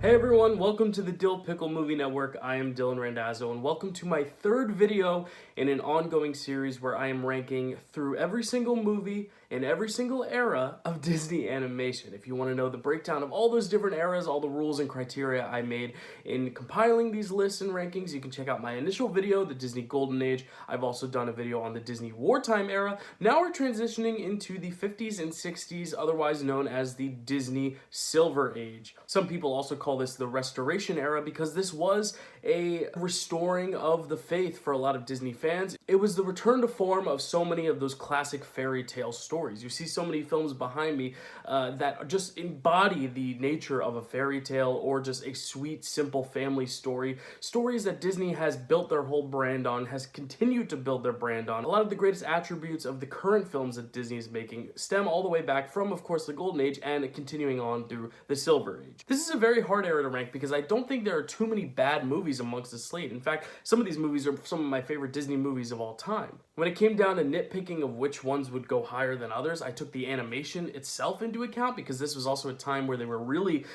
Hey everyone, welcome to the Dill Pickle Movie Network. I am Dylan Randazzo, and welcome to my third video in an ongoing series where I am ranking through every single movie in every single era of Disney animation. If you want to know the breakdown of all those different eras, all the rules and criteria I made in compiling these lists and rankings, you can check out my initial video, the Disney Golden Age. I've also done a video on the Disney Wartime era. Now we're transitioning into the 50s and 60s, otherwise known as the Disney Silver Age. Some people also call this the Restoration era because this was a restoring of the faith for a lot of Disney fans. It was the return to form of so many of those classic fairy tale stories. You see so many films behind me that just embody the nature of a fairy tale or just a sweet, simple family story. Stories that Disney has built their whole brand on, has continued to build their brand on. A lot of the greatest attributes of the current films that Disney is making stem all the way back from, of course, the Golden Age and continuing on through the Silver Age. This is a very hard era to rank because I don't think there are too many bad movies amongst the slate. In fact, some of these movies are some of my favorite Disney movies of all time. When it came down to nitpicking of which ones would go higher than others, I took the animation itself into account because this was also a time where they were really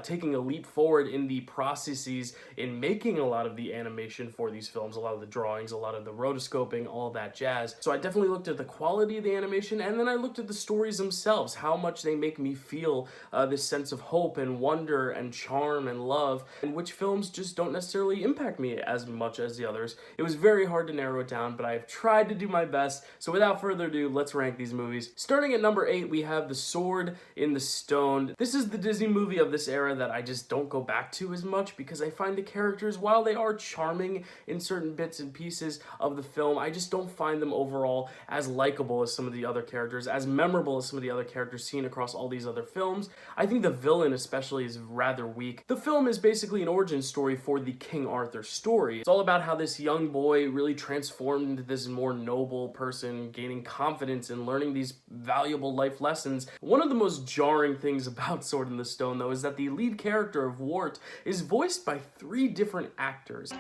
taking a leap forward in the processes in making a lot of the animation for these films, a lot of the drawings, a lot of the rotoscoping, all that jazz. So I definitely looked at the quality of the animation, and then I looked at the stories themselves, how much they make me feel this sense of hope and wonder and charm and love, and which films just don't necessarily impact me as much as the others. It was very hard to narrow it down, but I've tried to do my best. So without further ado, let's rank these movies. Starting at number 8, we have The Sword in the Stone. This is the Disney movie of this era that I just don't go back to as much because I find the characters, while they are charming in certain bits and pieces of the film, I just don't find them overall as likable as some of the other characters, as memorable as some of the other characters seen across all these other films. I think the villain especially is rather weak. The film is basically an origin story for the King Arthur story. It's all about how this young boy really transformed into this more noble person, gaining confidence and learning these valuable life lessons. One of the most jarring things about Sword in the Stone, though, is that the lead character of Wart is voiced by 3 different actors.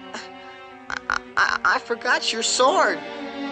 I forgot your sword.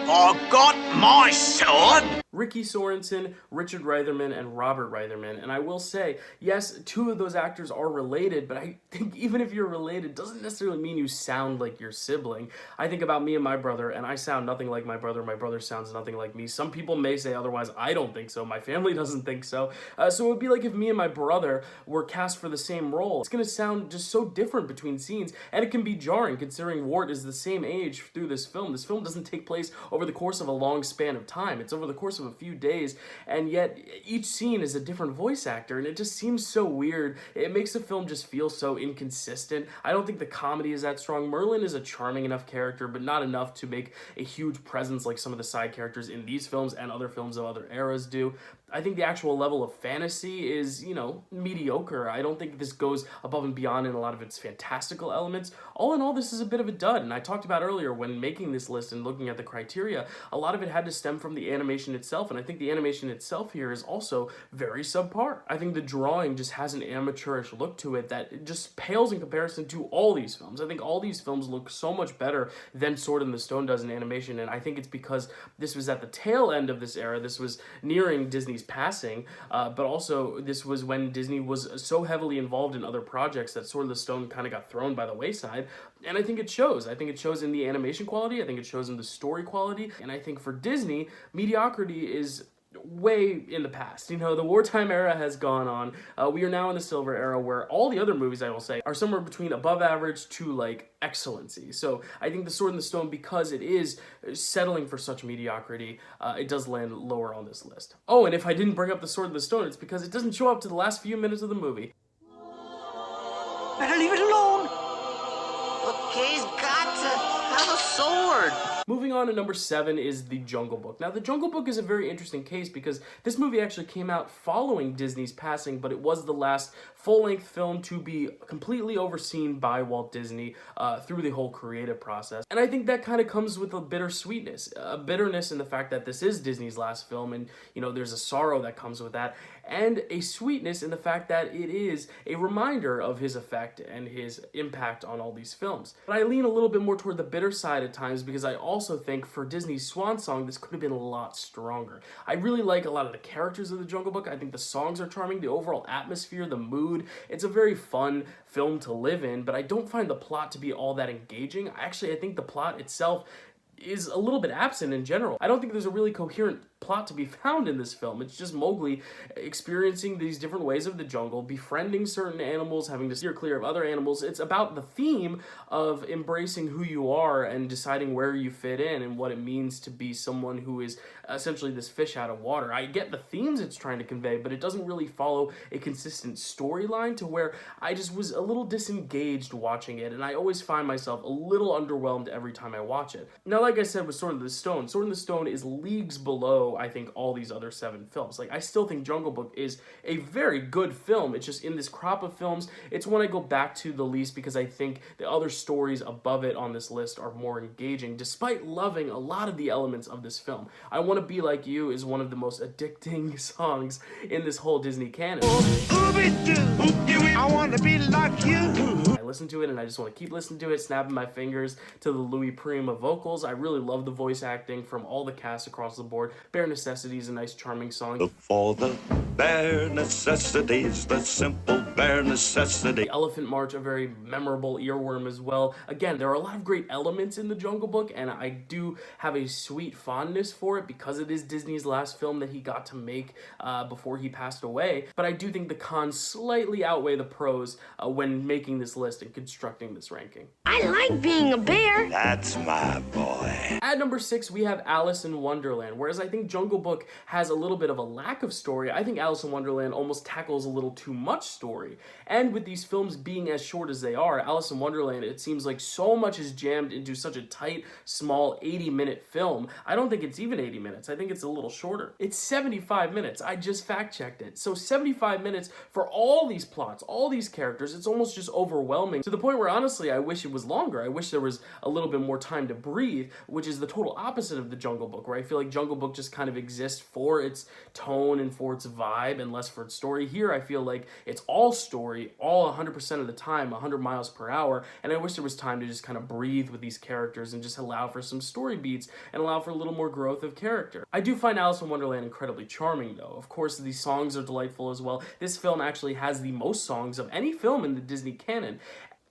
Forgot my sword? Ricky Sorensen, Richard Reitherman, and Robert Reitherman. And I will say, yes, 2 of those actors are related, but I think even if you're related, doesn't necessarily mean you sound like your sibling. I think about me and my brother, and I sound nothing like my brother sounds nothing like me. Some people may say otherwise. I don't think so. My family doesn't think so. So it would be like if me and my brother were cast for the same role. It's going to sound just so different between scenes, and it can be jarring considering Wart is the same age through this film. This film doesn't take place over the course of a long span of time. It's over the course of a few days, and yet each scene is a different voice actor, and it just seems so weird. It makes the film just feel so inconsistent. I don't think the comedy is that strong. Merlin is a charming enough character, but not enough to make a huge presence like some of the side characters in these films and other films of other eras do. I think the actual level of fantasy is, mediocre. I don't think this goes above and beyond in a lot of its fantastical elements. All in all, this is a bit of a dud, and I talked about earlier when making this list and looking at the criteria, a lot of it had to stem from the animation itself, and I think the animation itself here is also very subpar. I think the drawing just has an amateurish look to it that just pales in comparison to all these films. I think all these films look so much better than Sword in the Stone does in animation, and I think it's because this was at the tail end of this era. This was nearing Disney's passing, but also this was when Disney was so heavily involved in other projects that Sword in the Stone kind of got thrown by the wayside, and I think it shows. I think it shows in the animation quality, I think it shows in the story quality, and I think for Disney, mediocrity is way in the past. The wartime era has gone on. We are now in the silver era where all the other movies, I will say, are somewhere between above average to excellency. So I think the Sword in the Stone, because it is settling for such mediocrity, it does land lower on this list. Oh, and if I didn't bring up the Sword in the Stone, it's because it doesn't show up to the last few minutes of the movie. Better leave it alone. Look, he's got to have a sword. Moving on to number 7 is The Jungle Book. Now, The Jungle Book is a very interesting case because this movie actually came out following Disney's passing, but it was the last full-length film to be completely overseen by Walt Disney through the whole creative process. And I think that kind of comes with a bittersweetness, a bitterness in the fact that this is Disney's last film, and, there's a sorrow that comes with that, and a sweetness in the fact that it is a reminder of his effect and his impact on all these films. But I lean a little bit more toward the bitter side at times because I also think for Disney's swan song, this could have been a lot stronger. I really like a lot of the characters of the Jungle Book. I think the songs are charming, the overall atmosphere, the mood. It's a very fun film to live in, but I don't find the plot to be all that engaging. Actually, I think the plot itself is a little bit absent in general. I don't think there's a really coherent plot to be found in this film. It's just Mowgli experiencing these different ways of the jungle, befriending certain animals, having to steer clear of other animals. It's about the theme of embracing who you are and deciding where you fit in and what it means to be someone who is essentially this fish out of water. I get the themes it's trying to convey, but it doesn't really follow a consistent storyline to where I just was a little disengaged watching it, and I always find myself a little underwhelmed every time I watch it. Now, like I said with Sword in the Stone, Sword in the Stone is leagues below, I think, all these other 7 films. Like, I still think Jungle Book is a very good film. It's just in this crop of films, it's one I go back to the least because I think the other stories above it on this list are more engaging, despite loving a lot of the elements of this film. I Want to Be Like You is one of the most addicting songs in this whole Disney canon. I want to be like you. I listen to it and I just want to keep listening to it, snapping my fingers to the Louis Prima vocals. I really love the voice acting from all the cast across the board. Bare Necessities, a nice charming song. For the bare necessities, the simple bare necessity. The Elephant March, a very memorable earworm as well. Again, there are a lot of great elements in the Jungle Book, and I do have a sweet fondness for it because it is Disney's last film that he got to make before he passed away. But I do think the cons slightly outweigh the pros when making this list and constructing this ranking. I like being a bear. That's my boy. At number 6, we have Alice in Wonderland. Whereas I think Jungle Book has a little bit of a lack of story, I think Alice in Wonderland almost tackles a little too much story. And with these films being as short as they are, Alice in Wonderland, it seems like so much is jammed into such a tight, small 80-minute film. I don't think it's even 80 minutes. I think it's a little shorter. It's 75 minutes. I just fact-checked it. So 75 minutes for all these plots, all these characters, it's almost just overwhelming to the point where honestly I wish it was longer. I wish there was a little bit more time to breathe, which is the total opposite of the Jungle Book, where I feel like Jungle Book just kind of exists for its tone and for its vibe and less for its story. Here I feel like it's all story, all 100% of the time, 100 miles per hour, and I wish there was time to just kind of breathe with these characters and just allow for some story beats and allow for a little more growth of character. I do find Alice in Wonderland incredibly charming though. Of course, the songs are delightful as well. This film actually has the most songs of any film in the Disney canon.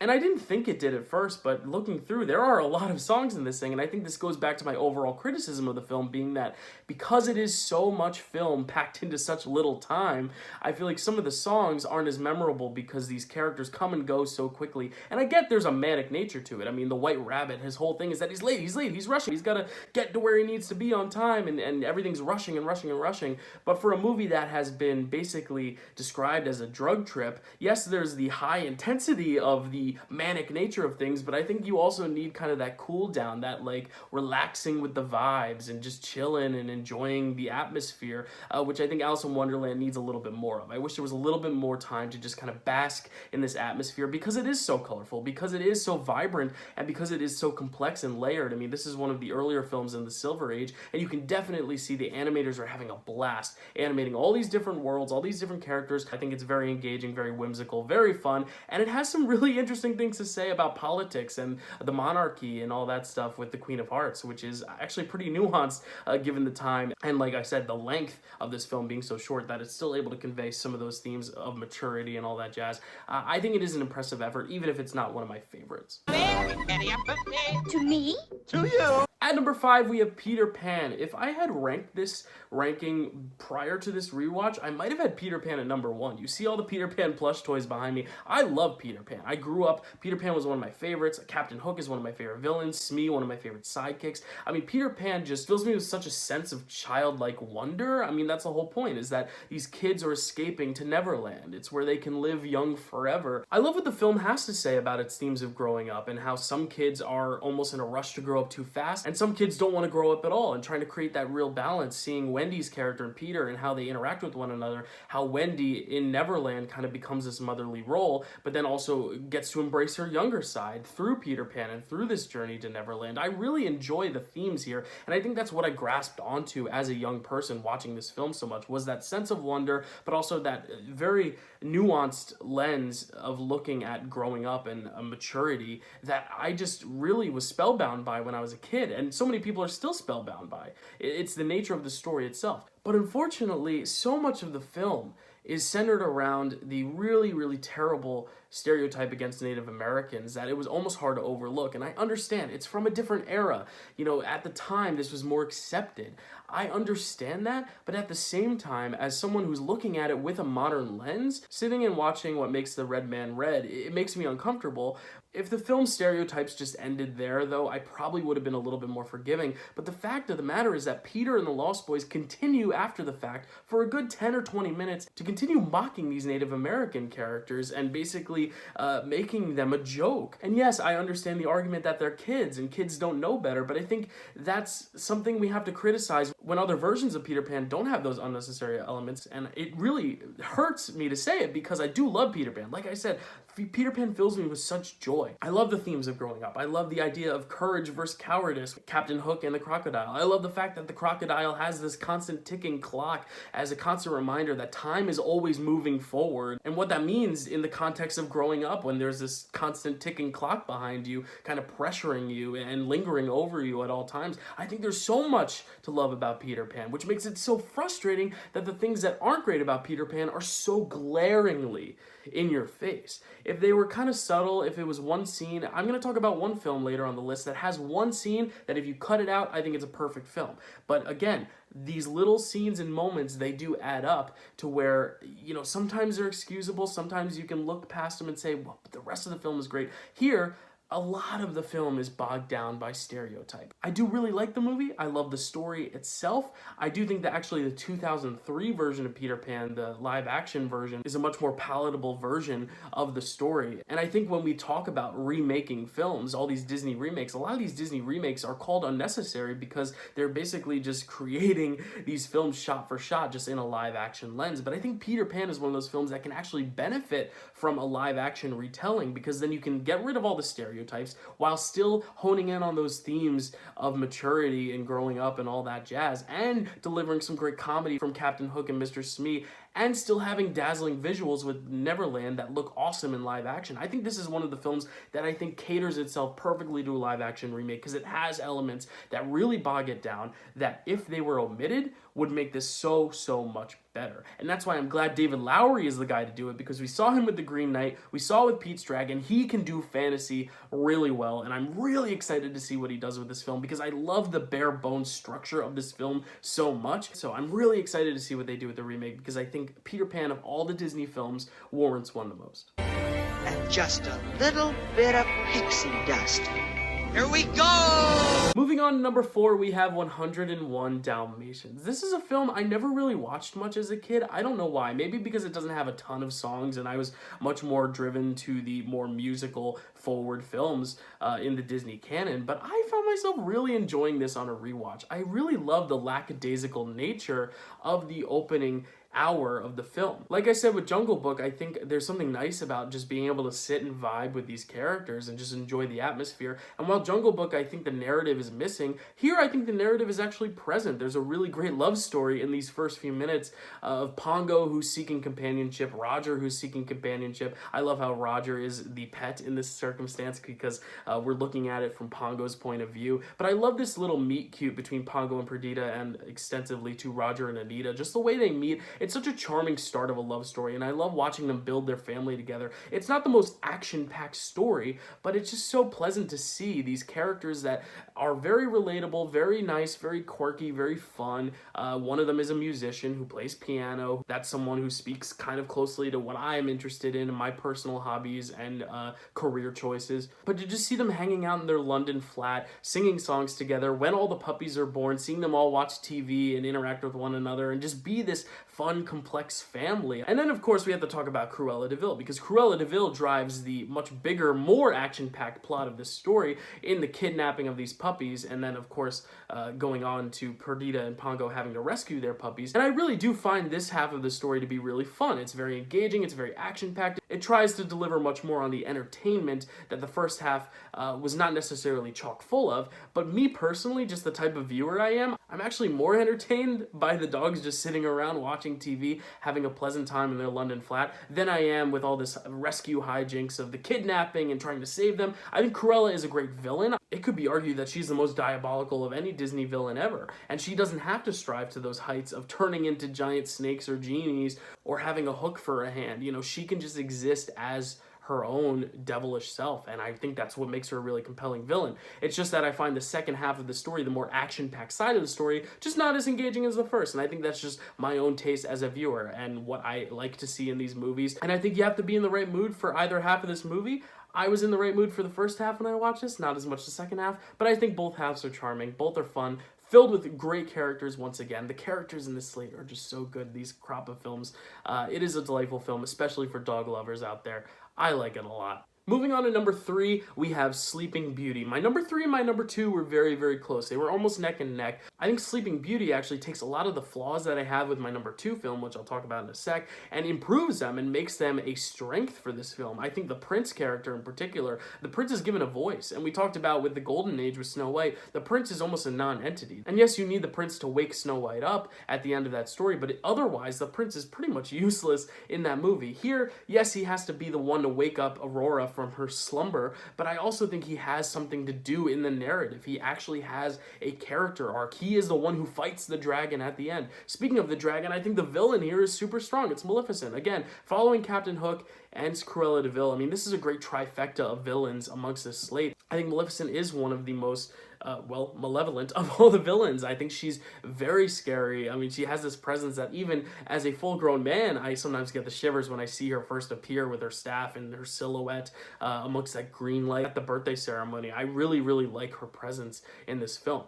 And I didn't think it did at first, but looking through, there are a lot of songs in this thing, and I think this goes back to my overall criticism of the film being that because it is so much film packed into such little time, I feel like some of the songs aren't as memorable because these characters come and go so quickly. And I get there's a manic nature to it. I mean, the White Rabbit, his whole thing is that he's late, he's rushing, he's got to get to where he needs to be on time, and everything's rushing and rushing and rushing. But for a movie that has been basically described as a drug trip, yes, there's the high intensity of the manic nature of things, but I think you also need kind of that cool down, that like relaxing with the vibes and just chilling and enjoying the atmosphere, which I think Alice in Wonderland needs a little bit more of. I wish there was a little bit more time to just kind of bask in this atmosphere because it is so colorful, because it is so vibrant, and because it is so complex and layered. I mean, this is one of the earlier films in the Silver Age, and you can definitely see the animators are having a blast animating all these different worlds, all these different characters. I think it's very engaging, very whimsical, very fun, and it has some really interesting things to say about politics and the monarchy and all that stuff with the Queen of Hearts, which is actually pretty nuanced given the time, and like I said, the length of this film being so short that it's still able to convey some of those themes of maturity and all that jazz. I think it is an impressive effort, even if it's not one of my favorites. To me? To you. At number 5, we have Peter Pan. If I had ranked this ranking prior to this rewatch, I might have had Peter Pan at number 1. You see all the Peter Pan plush toys behind me. I love Peter Pan. I grew up, Peter Pan was one of my favorites. Captain Hook is one of my favorite villains. Smee, one of my favorite sidekicks. I mean, Peter Pan just fills me with such a sense of childlike wonder. I mean, that's the whole point, is that these kids are escaping to Neverland. It's where they can live young forever. I love what the film has to say about its themes of growing up and how some kids are almost in a rush to grow up too fast, and some kids don't want to grow up at all, and trying to create that real balance, seeing Wendy's character and Peter and how they interact with one another, how Wendy in Neverland kind of becomes this motherly role, but then also gets to embrace her younger side through Peter Pan and through this journey to Neverland. I really enjoy the themes here, and I think that's what I grasped onto as a young person watching this film so much, was that sense of wonder, but also that very nuanced lens of looking at growing up and a maturity that I just really was spellbound by when I was a kid. and so many people are still spellbound by. It's the nature of the story itself. But unfortunately, so much of the film is centered around the really, really terrible stereotype against Native Americans that it was almost hard to overlook. And I understand it's from a different era. You know, at the time, this was more accepted. I understand that, but at the same time, as someone who's looking at it with a modern lens, sitting and watching What Makes the Red Man Red, it makes me uncomfortable. If the film's stereotypes just ended there, though, I probably would have been a little bit more forgiving. But the fact of the matter is that Peter and the Lost Boys continue after the fact for a good 10 or 20 minutes to continue mocking these Native American characters and basically making them a joke. And yes, I understand the argument that they're kids and kids don't know better, but I think that's something we have to criticize when other versions of Peter Pan don't have those unnecessary elements. And it really hurts me to say it because I do love Peter Pan. Like I said, Peter Pan fills me with such joy. I love the themes of growing up. I love the idea of courage versus cowardice, Captain Hook and the crocodile. I love the fact that the crocodile has this constant ticking clock as a constant reminder that time is always moving forward, and what that means in the context of growing up when there's this constant ticking clock behind you, kind of pressuring you and lingering over you at all times. I think there's so much to love about Peter Pan, which makes it so frustrating that the things that aren't great about Peter Pan are so glaringly in your face. If they were kind of subtle, if it was one scene, I'm going to talk about one film later on the list that has one scene that if you cut it out, I think it's a perfect film. But again, these little scenes and moments, they do add up to where, you know, sometimes they're excusable, sometimes you can look past them and say, well, but the rest of the film is great. Here, a lot of the film is bogged down by stereotype. I do really like the movie. I love the story itself. I do think that actually the 2003 version of Peter Pan, the live action version, is a much more palatable version of the story. And I think when we talk about remaking films, all these Disney remakes, a lot of these Disney remakes are called unnecessary because they're basically just creating these films shot for shot, just in a live action lens. But I think Peter Pan is one of those films that can actually benefit from a live action retelling, because then you can get rid of all the stereotypes while still honing in on those themes of maturity and growing up and all that jazz, and delivering some great comedy from Captain Hook and Mr. Smee, and still having dazzling visuals with Neverland that look awesome in live action. I think this is one of the films that I think caters itself perfectly to a live action remake, because it has elements that really bog it down that if they were omitted would make this so much better. And that's why I'm glad David Lowery is the guy to do it, because we saw him with The Green Knight, we saw with Pete's Dragon. He can do fantasy really well, and I'm really excited to see what he does with this film, because I love the bare bones structure of this film so much. So I'm really excited to see what they do with the remake, because I think Peter Pan of all the Disney films warrants one the most. And just a little bit of pixie dust. Here we go! Moving on to number 4, we have 101 Dalmatians. This is a film I never really watched much as a kid. I don't know why. Maybe because it doesn't have a ton of songs and I was much more driven to the more musical forward films in the Disney canon. But I found myself really enjoying this on a rewatch. I really love the lackadaisical nature of the opening hour of the film. Like I said with Jungle Book, I think there's something nice about just being able to sit and vibe with these characters and just enjoy the atmosphere. And while Jungle Book, I think the narrative is missing, here I think the narrative is actually present. There's a really great love story in these first few minutes of Pongo, who's seeking companionship, Roger, who's seeking companionship. I love how Roger is the pet in this circumstance because we're looking at it from Pongo's point of view. But I love this little meet cute between Pongo and Perdita, and extensively to Roger and Anita. Just the way they meet, it's such a charming start of a love story, and I love watching them build their family together. It's not the most action-packed story, but it's just so pleasant to see these characters that are very relatable, very nice, very quirky, very fun. One of them is a musician who plays piano. That's someone who speaks kind of closely to what I'm interested in my personal hobbies and career choices. But to just see them hanging out in their London flat, singing songs together, when all the puppies are born, seeing them all watch TV and interact with one another, and just be this fun, complex family. And then, of course, we have to talk about Cruella de Vil, because Cruella de Vil drives the much bigger, more action-packed plot of this story in the kidnapping of these puppies, and then, of course, going on to Perdita and Pongo having to rescue their puppies. And I really do find this half of the story to be really fun. It's very engaging, it's very action-packed. It tries to deliver much more on the entertainment that the first half was not necessarily chock full of. But me personally, just the type of viewer I am, I'm actually more entertained by the dogs just sitting around watching TV, having a pleasant time in their London flat, than I am with all this rescue hijinks of the kidnapping and trying to save them. I think Cruella is a great villain. It could be argued that she's the most diabolical of any Disney villain ever, and she doesn't have to strive to those heights of turning into giant snakes or genies or having a hook for a hand. You know, she can just exist as her own devilish self, and I think that's what makes her a really compelling villain. It's just that I find the second half of the story, the more action-packed side of the story, just not as engaging as the first, and I think that's just my own taste as a viewer and what I like to see in these movies. And I think you have to be in the right mood for either half of this movie. I was in the right mood for the first half when I watched this, not as much the second half, but I think both halves are charming, both are fun, filled with great characters once again. The characters in this slate are just so good, these crop of films. It is a delightful film, especially for dog lovers out there. I like it a lot. Moving on to number 3, we have Sleeping Beauty. My number 3 and my number 2 were very, very close. They were almost neck and neck. I think Sleeping Beauty actually takes a lot of the flaws that I have with my number 2 film, which I'll talk about in a sec, and improves them and makes them a strength for this film. I think the prince character in particular, the prince is given a voice, and we talked about with the Golden Age with Snow White, the prince is almost a non-entity. And yes, you need the prince to wake Snow White up at the end of that story, but otherwise, the prince is pretty much useless in that movie. Here, yes, he has to be the one to wake up Aurora from her slumber, but I also think he has something to do in the narrative. He actually has a character arc. He is the one who fights the dragon at the end. Speaking of the dragon, I think the villain here is super strong. It's Maleficent. Again, following Captain Hook and Cruella de Vil. I mean, this is a great trifecta of villains amongst this slate. I think Maleficent is one of the most malevolent of all the villains. I think she's very scary. I mean, she has this presence that even as a full-grown man, I sometimes get the shivers when I see her first appear with her staff and her silhouette amongst that green light at the birthday ceremony. I really, really like her presence in this film.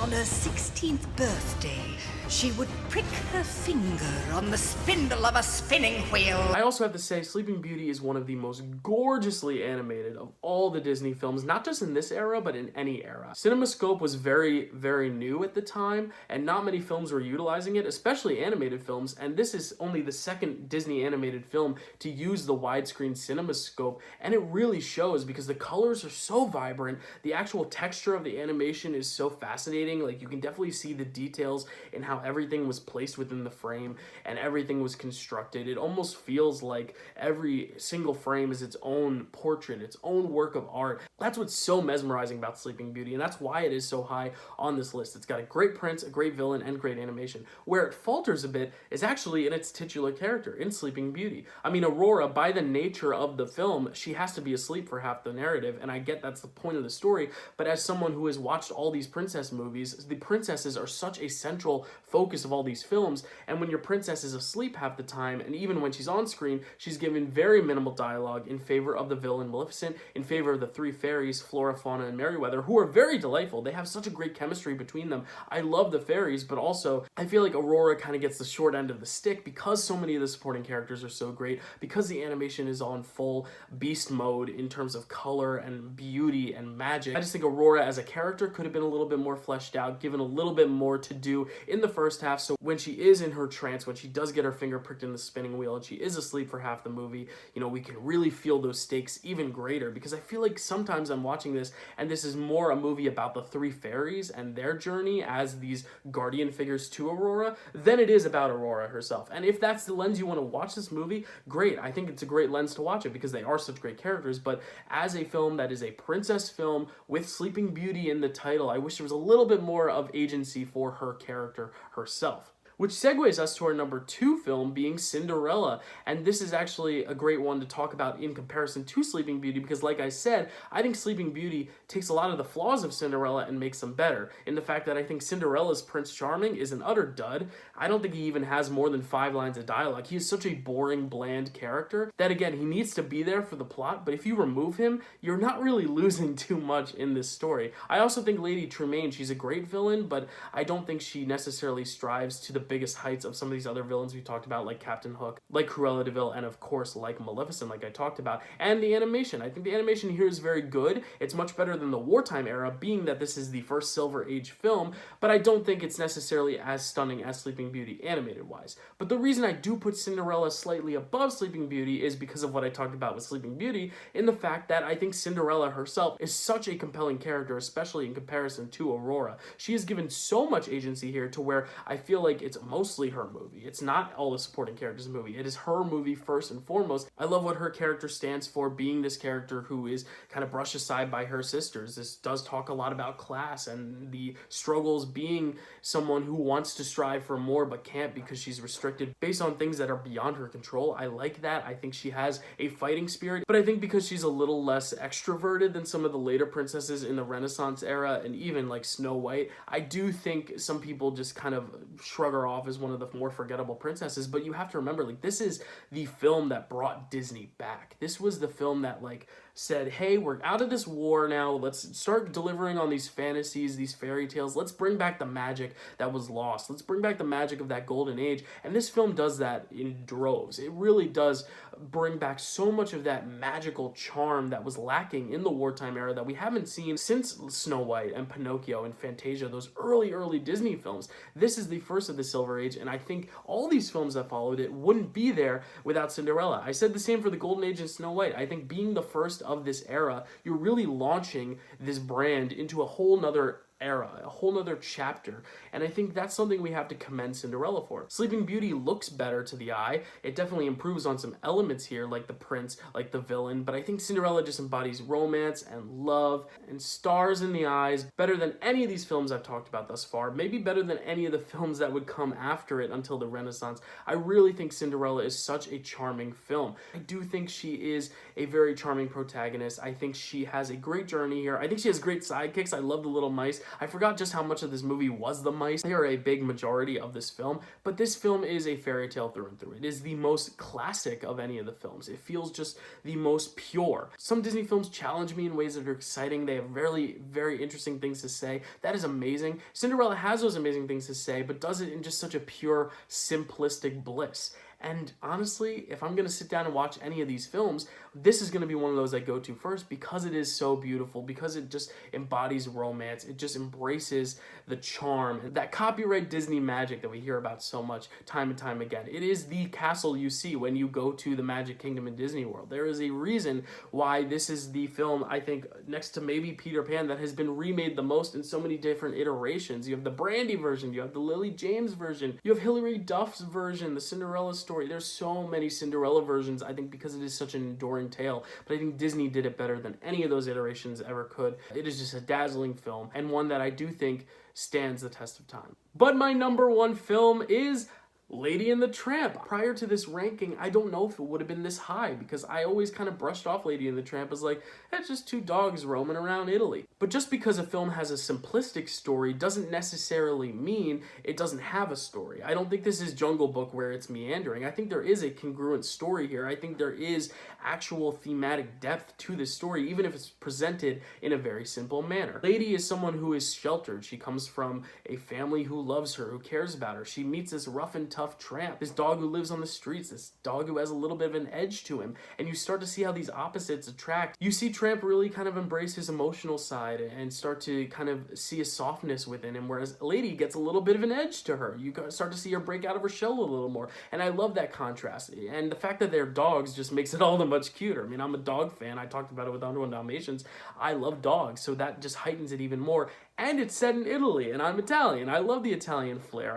On her 16th birthday, she would prick her finger on the spindle of a spinning wheel. I also have to say, Sleeping Beauty is one of the most gorgeously animated of all the Disney films, not just in this era, but in any era. CinemaScope was very, very new at the time, and not many films were utilizing it, especially animated films, and this is only the second Disney animated film to use the widescreen CinemaScope, and it really shows because the colors are so vibrant, the actual texture of the animation is so fascinating. Like, you can definitely see the details in how everything was placed within the frame and everything was constructed. It almost feels like every single frame is its own portrait, its own work of art. That's what's so mesmerizing about Sleeping Beauty, and that's why it is so high on this list. It's got a great prince, a great villain, and great animation. Where it falters a bit is actually in its titular character, in Sleeping Beauty. I mean, Aurora, by the nature of the film, she has to be asleep for half the narrative, and I get that's the point of the story, but as someone who has watched all these princess movies, the princesses are such a central focus of all these films, and when your princess is asleep half the time, and even when she's on screen, she's given very minimal dialogue in favor of the villain Maleficent, in favor of the three fairies, Flora, Fauna, and Merryweather, who are very delightful. They have such a great chemistry between them. I love the fairies, but also I feel like Aurora kind of gets the short end of the stick because so many of the supporting characters are so great, because the animation is on full beast mode in terms of color and beauty and magic. I just think Aurora as a character could have been a little bit more fleshed out, given a little bit more to do in the first half, so when she is in her trance, when she does get her finger pricked in the spinning wheel and she is asleep for half the movie, you know, we can really feel those stakes even greater, because I feel like sometimes I'm watching this and this is more a movie about the three fairies and their journey as these guardian figures to Aurora than it is about Aurora herself. And if that's the lens you want to watch this movie, great. I think it's a great lens to watch it because they are such great characters, but as a film that is a princess film with Sleeping Beauty in the title, I wish there was a little bit more of agency for her character herself. Which segues us to our number 2 film being Cinderella, and this is actually a great one to talk about in comparison to Sleeping Beauty because, like I said, I think Sleeping Beauty takes a lot of the flaws of Cinderella and makes them better, in the fact that I think Cinderella's Prince Charming is an utter dud. I don't think he even has more than 5 lines of dialogue. He is such a boring, bland character that, again, he needs to be there for the plot, but if you remove him, you're not really losing too much in this story. I also think Lady Tremaine, she's a great villain, but I don't think she necessarily strives to the biggest heights of some of these other villains we talked about, like Captain Hook, like Cruella de Vil, and of course like Maleficent, like I talked about. And the animation, I think the animation here is very good. It's much better than the wartime era, being that this is the first Silver Age film, but I don't think it's necessarily as stunning as Sleeping Beauty animated wise. But the reason I do put Cinderella slightly above Sleeping Beauty is because of what I talked about with Sleeping Beauty, in the fact that I think Cinderella herself is such a compelling character, especially in comparison to Aurora. She is given so much agency here to where I feel like it's mostly her movie. It's not all the supporting characters' movie. It is her movie first and foremost. I love what her character stands for, being this character who is kind of brushed aside by her sisters. This does talk a lot about class and the struggles, being someone who wants to strive for more but can't because she's restricted based on things that are beyond her control. I like that. I think she has a fighting spirit, but I think because she's a little less extroverted than some of the later princesses in the Renaissance era and even like Snow White, I do think some people just kind of shrug her off as one of the more forgettable princesses. But you have to remember, like, this is the film that brought Disney back. This was the film that like said, hey, we're out of this war now, let's start delivering on these fantasies, these fairy tales, let's bring back the magic that was lost, let's bring back the magic of that golden age. And this film does that in droves. It really does bring back so much of that magical charm that was lacking in the wartime era that we haven't seen since Snow White and Pinocchio and Fantasia, those early Disney films. This is the first of the Silver Age, and I think all these films that followed it wouldn't be there without Cinderella. I said the same for the Golden Age and Snow White. I think being the first of this era, you're really launching this brand into a whole nother era, a whole nother chapter, and I think that's something we have to commend Cinderella for. Sleeping Beauty looks better to the eye. It definitely improves on some elements here, like the prince, like the villain, but I think Cinderella just embodies romance and love and stars in the eyes better than any of these films I've talked about thus far, maybe better than any of the films that would come after it until the Renaissance. I really think Cinderella is such a charming film. I do think she is a very charming protagonist. I think she has a great journey here. I think she has great sidekicks. I love the little mice. I forgot just how much of this movie was the mice. They are a big majority of this film, but this film is a fairy tale through and through. It is the most classic of any of the films. It feels just the most pure. Some Disney films challenge me in ways that are exciting. They have very interesting things to say. That is amazing. Cinderella has those amazing things to say, but does it in just such a pure, simplistic bliss. And honestly, if I'm going to sit down and watch any of these films, this is going to be one of those I go to first because it is so beautiful, because it just embodies romance. It just embraces the charm, that copyright Disney magic that we hear about so much time and time again. It is the castle you see when you go to the Magic Kingdom in Disney World. There is a reason why this is the film, I think, next to maybe Peter Pan, that has been remade the most in so many different iterations. You have the Brandy version, you have the Lily James version, you have Hilary Duff's version, the Cinderella story. There's so many Cinderella versions, I think, because it is such an enduring tale, but I think Disney did it better than any of those iterations ever could. It is just a dazzling film, and one that I do think stands the test of time. But my number one film is Lady and the Tramp. Prior to this ranking, I don't know if it would have been this high because I always kind of brushed off Lady and the Tramp as like, it's just two dogs roaming around Italy. But just because a film has a simplistic story doesn't necessarily mean it doesn't have a story. I don't think this is Jungle Book where it's meandering. I think there is a congruent story here. I think there is actual thematic depth to this story, even if it's presented in a very simple manner. Lady is someone who is sheltered. She comes from a family who loves her, who cares about her. She meets this rough and tough tramp, this dog who lives on the streets, this dog who has a little bit of an edge to him, and you start to see how these opposites attract. You see Tramp really kind of embrace his emotional side and start to kind of see a softness within him, whereas Lady gets a little bit of an edge to her. You start to see her break out of her shell a little more, and I love that contrast, and the fact that they're dogs just makes it all the much cuter. I mean, I'm a dog fan. I talked about it with 101 Dalmatians. I love dogs, so that just heightens it even more. And it's set in Italy, and I'm Italian. I love the Italian flair.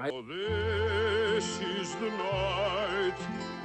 This is the night,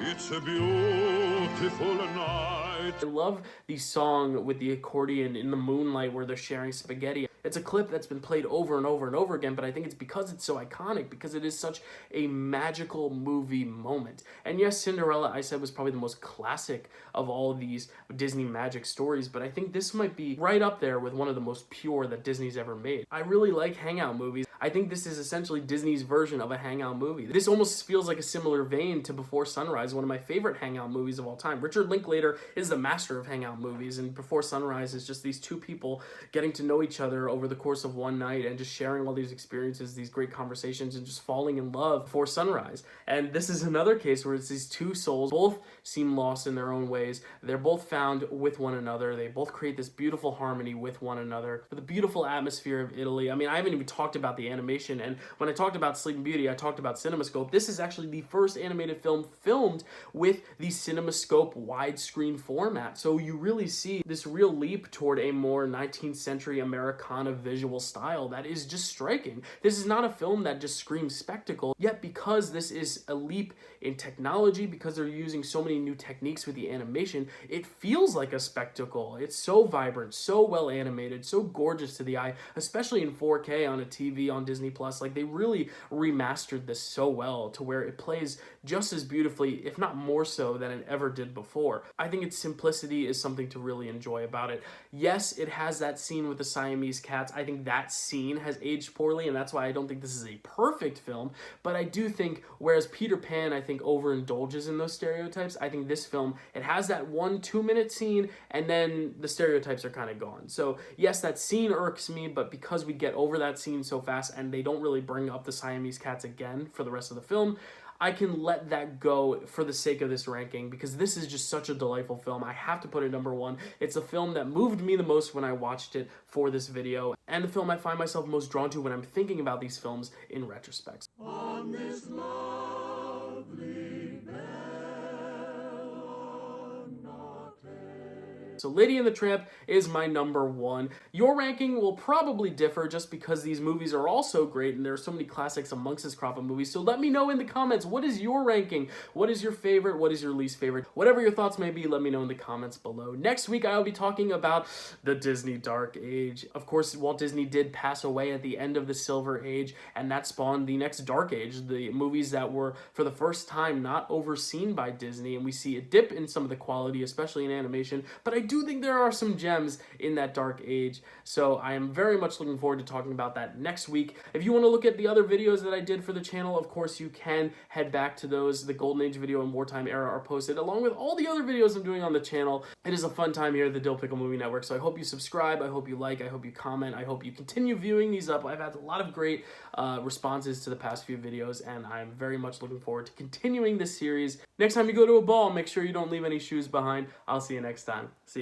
it's a beautiful night. I love the song with the accordion in the moonlight where they're sharing spaghetti. It's a clip that's been played over and over and over again, but I think it's because it's so iconic, because it is such a magical movie moment. And yes, Cinderella, I said, was probably the most classic of all of these Disney magic stories, but I think this might be right up there with one of the most pure that Disney's ever made. I really like hangout movies. I think this is essentially Disney's version of a hangout movie. This almost feels like a similar vein to Before Sunrise, one of my favorite hangout movies of all time. Richard Linklater is a master of hangout movies, and Before Sunrise is just these two people getting to know each other over the course of one night and just sharing all these experiences, these great conversations, and just falling in love before sunrise. And this is another case where it's these two souls, both seem lost in their own ways. They're both found with one another. They both create this beautiful harmony with one another. The beautiful atmosphere of Italy. I mean, I haven't even talked about the animation, and when I talked about Sleeping Beauty, I talked about CinemaScope. This is actually the first animated film filmed with the CinemaScope widescreen format. So you really see this real leap toward a more 19th century Americana visual style that is just striking. This is not a film that just screams spectacle, yet because this is a leap in technology, because they're using so many new techniques with the animation, it feels like a spectacle. It's so vibrant, so well animated, so gorgeous to the eye, especially in 4K on a TV on Disney Plus. Like, they really remastered this so well to where it plays just as beautifully, if not more so, than it ever did before. I think its simplicity is something to really enjoy about it. Yes, it has that scene with the Siamese cats. I think that scene has aged poorly, and that's why I don't think this is a perfect film, but I do think, whereas Peter Pan, I think, overindulges in those stereotypes, I think this film, it has that 1-2 minute scene, and then the stereotypes are kind of gone. So yes, that scene irks me, but because we get over that scene so fast and they don't really bring up the Siamese cats again for the rest of the film, I can let that go for the sake of this ranking, because this is just such a delightful film. I have to put it number one. It's a film that moved me the most when I watched it for this video, and the film I find myself most drawn to when I'm thinking about these films in retrospect. On this lovely So Lady and the Tramp is my number one. Your ranking will probably differ just because these movies are all so great and there are so many classics amongst this crop of movies. So let me know in the comments, what is your ranking? What is your favorite? What is your least favorite? Whatever your thoughts may be, let me know in the comments below. Next week, I will be talking about the Disney Dark Age. Of course, Walt Disney did pass away at the end of the Silver Age, and that spawned the next Dark Age, the movies that were, for the first time, not overseen by Disney, and we see a dip in some of the quality, especially in animation, but I do think there are some gems in that Dark Age, so I am very much looking forward to talking about that next week. If you want to look at the other videos that I did for the channel, of course you can head back to those. The Golden Age video and Wartime Era are posted, along with all the other videos I'm doing on the channel. It is a fun time here at the Dill Pickle Movie Network, so I hope you subscribe, I hope you like, I hope you comment, I hope you continue viewing these up. I've had a lot of great responses to the past few videos, and I'm very much looking forward to continuing this series. Next time you go to a ball, make sure you don't leave any shoes behind. I'll see you next time. See ya.